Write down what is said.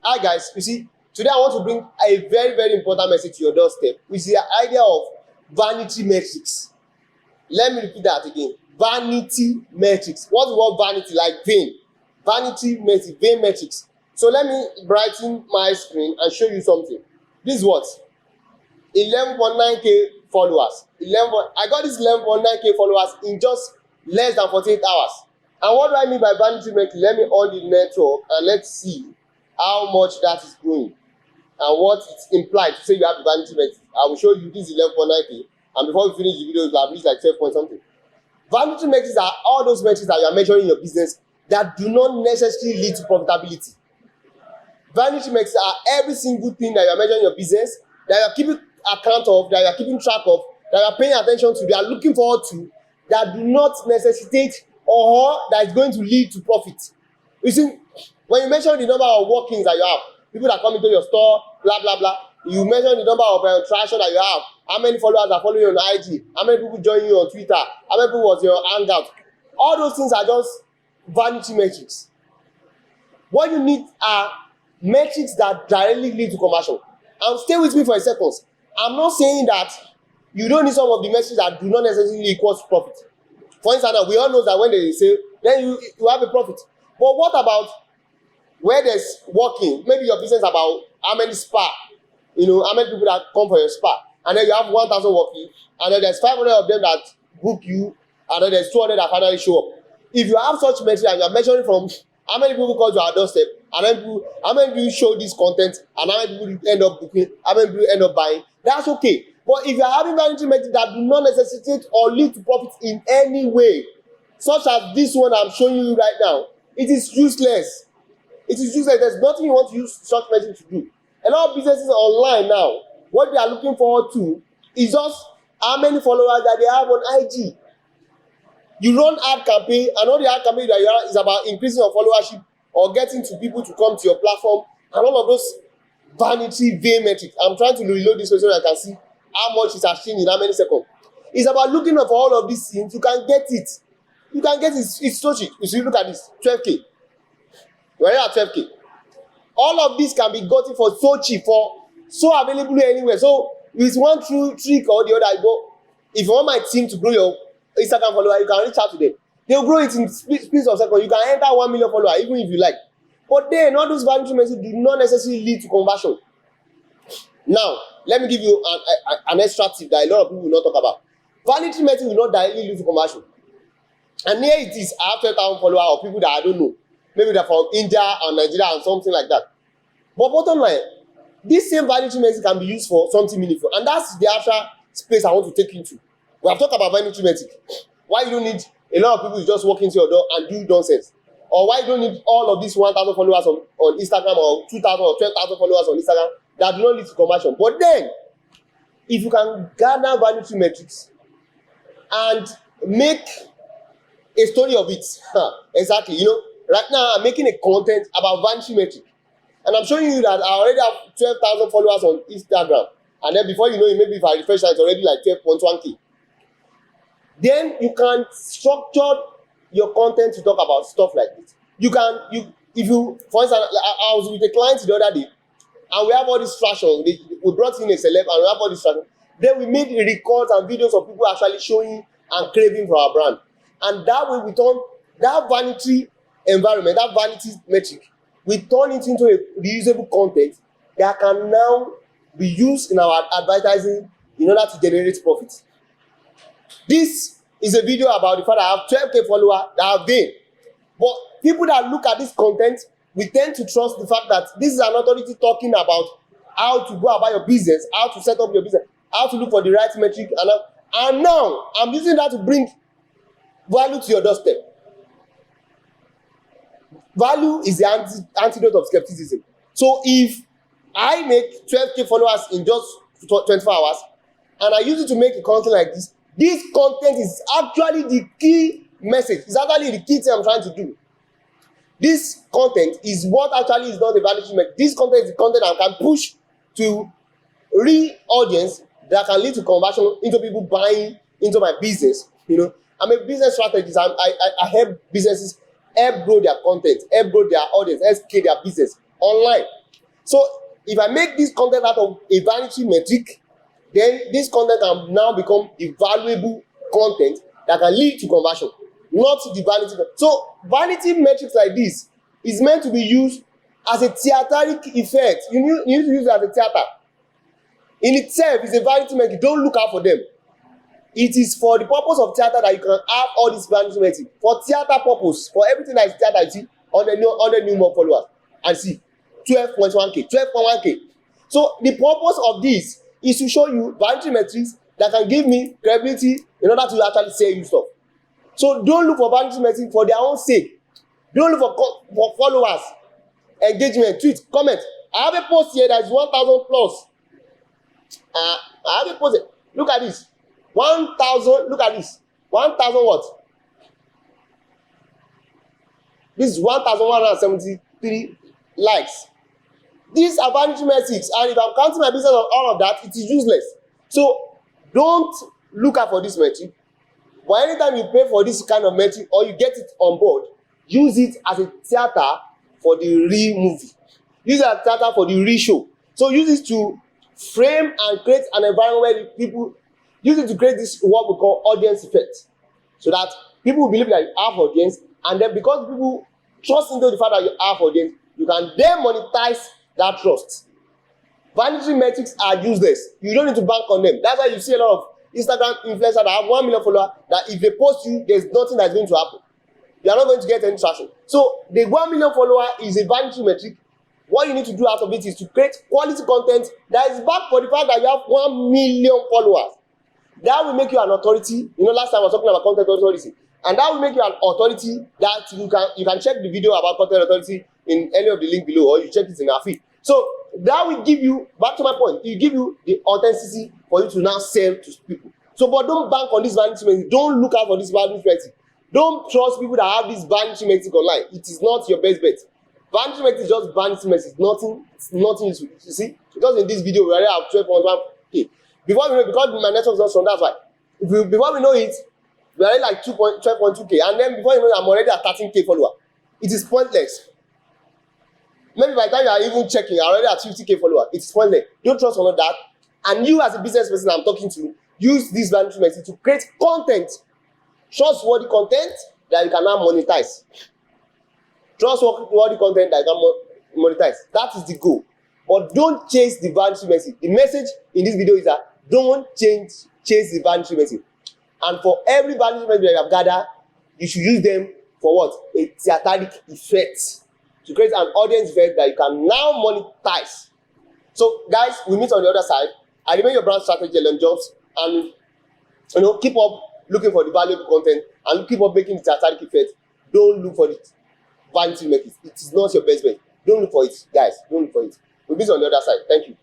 Hi guys, you see, today I want to bring a very, very important message to your doorstep, which is the idea of vanity metrics. Let me repeat that again. Vanity metrics. What's the word vanity? Like vain. Vanity metrics, vain metrics. So let me brighten my screen and show you something. This is what? 11.9k followers. I got this 11.9k followers in just less than 48 hours. And what do I mean by vanity metric? Let me on the network and let's see how much that is growing and what it implies to say you have the vanity metric. I will show you this 11.9k, and before we finish the video, you have reached like 12 point something. Vanity metrics are all those metrics that you are measuring in your business that do not necessarily lead to profitability. Vanity metrics are every single thing that you are measuring in your business, that you are keeping account of, that you are keeping track of, that you are paying attention to, that you are looking forward to, that do not necessitate or that is going to lead to profit. You see, when you mention the number of walk-ins that you have, people that come into your store, blah, blah, blah, you mention the number of interaction that you have, how many followers are following you on IG, how many people join you on Twitter, how many people was your hangout. All those things are just vanity metrics. What you need are metrics that directly lead to conversion. And stay with me for a second. I'm not saying that you don't need some of the metrics that do not necessarily equal to profit. For instance, we all know that when they say, then you have a profit. But what about where there's walking? Maybe your business about how many spa, how many people that come for your spa, and then you have 1,000 walking, and then there's 500 of them that book you, and then there's 200 that finally show up. If you have such metrics and you're measuring from how many people come to our doorstep, and how many people show this content, and how many people end up booking, how many people end up buying, that's okay. But if you're having vanity metrics that do not necessitate or lead to profit in any way, such as this one I'm showing you right now, it is useless. It is useless. There's nothing you want to use such metrics to do. A lot of businesses online now, what they are looking forward to is just how many followers that they have on IG. You run ad campaign, and all the ad campaign that you have is about increasing your followership or getting to people to come to your platform, and all of those vanity vain metrics. I'm trying to reload this so I can see how much is achieved in how many seconds. It's about looking up for all of these things. You can get it. You can get it. It's so cheap. If you look at this, 12k. We're at 12k. All of this can be gotten for so cheap, for so available anywhere. So with one true trick or the other, I go. If you want my team to grow your Instagram follower, you can reach out to them. They'll grow it in split of seconds. You can enter 1 million followers even if you like. But then all those vanity metrics do not necessarily lead to conversion. Now, let me give you an extra tip that a lot of people will not talk about. Vanity metrics will not directly lead to conversion. And here it is, I have 12,000 followers of people that I don't know. Maybe they're from India or Nigeria and something like that. But bottom line, this same vanity metric can be used for something meaningful. And that's the actual space I want to take you to. We have talked about vanity metric. Why you don't need a lot of people to just walk into your door and do nonsense. Or why you don't need all of these 1,000 followers on Instagram, or 2,000 or 12,000 followers on Instagram that do not lead to conversion. But then, if you can gather vanity metrics and make a story of it, exactly, right now I'm making a content about vanity metric, and I'm showing you that I already have 12,000 followers on Instagram, and then before you know it, maybe if I refresh that, it's already like 12.1k. Then you can structure your content to talk about stuff like this. For instance, I was with a client the other day, and we have all this traction. We brought in a celeb, and we have all this traction. Then we made records and videos of people actually showing and craving for our brand. And that way we turn that vanity environment, that vanity metric, we turn it into a reusable content that can now be used in our advertising in order to generate profit. This is a video about the fact that I have 12k followers that are vain. But people that look at this content, we tend to trust the fact that this is an authority talking about how to go about your business, how to set up your business, how to look for the right metric. And now I'm using that to bring value to your doorstep. Value is the antidote of skepticism. So if I make 12k followers in just 24 hours, and I use it to make a content like this content is actually the key message. It's actually the key thing I'm trying to do. This content is what actually is not the vanity metric. This content is the content I can push to real audience that can lead to conversion into people buying into my business. I'm a business strategist. I help businesses help grow their content, help grow their audience, help scale their business online. So if I make this content out of a vanity metric, then this content can now become a valuable content that can lead to conversion, not the vanity. So vanity metrics like this is meant to be used as a theatrical effect. You need to use it as a theater. In itself, it's a vanity metric. Don't look out for them. It is for the purpose of theater that you can have all these vanity metrics. For theater purpose, for everything that is theater, you see 100 new more followers and see 12.1k, 12.1k. So the purpose of this is to show you vanity metrics that can give me credibility in order to actually sell you stuff. So don't look for vanity metrics for their own sake. Don't look for followers, engagement, tweet, comment. I have a post here that is 1,000 plus. I have a post here. Look at this. 1,000. Look at this. 1,000 what? This is 1,173 likes. These are vanity metrics, and if I'm counting my business on all of that, it is useless. So don't look out for this metric. But anytime you pay for this kind of metric or you get it on board, use it as a theater for the real movie. Use it as a theater for the real show. So use it to frame and create an environment where people use it to create this what we call audience effect, so that people will believe that you have audience, and then because people trust into the fact that you have audience, you can then monetize that trust. Vanity metrics are useless. You don't need to bank on them. That's why you see a lot of Instagram influencers that have 1 million followers, that if they post you, there's nothing that's going to happen. You are not going to get any traction. So the 1 million follower is a vanity metric. What you need to do out of it is to create quality content that is backed for the fact that you have 1 million followers. That will make you an authority. You know, last time I was talking about content authority, and that will make you an authority that you can check the video about content authority in any of the link below, or you check it in our feed. So that will give you, back to my point, it will give you the authenticity for you to now sell to people. So, but don't bank on this vanity metric. Don't look out for this vanity metric. Don't trust people that have this vanity metric online. It is not your best bet. Vanity metric is just vanity metric. Nothing useful. You see, because in this video we already have 12.1k. Before we know, because my network is not strong, that's why. Before we know it, we are already like 12.2k, and then before you know it, I'm already at 13k follower. It is pointless. Maybe by the time you are even checking, you are already at 50k follower. It's pointless. Don't trust on that. And you, as a business person I'm talking to, use this vanity metric to create content, trustworthy content that you can now monetize. Trustworthy content that you can monetize. That is the goal. But don't chase the vanity metric. The message in this video is that don't chase the vanity metric. And for every vanity metric that you have gathered, you should use them for what? A theatrical effect. To create an audience effect that you can now monetize. So guys, we meet on the other side. I remain your brand strategy, Elon Jobs, and keep up looking for the valuable content and keep up making the theatrical effect. Don't look for it. Vanity metric. It is not your best bet. Don't look for it, guys. Don't look for it. We'll meet on the other side. Thank you.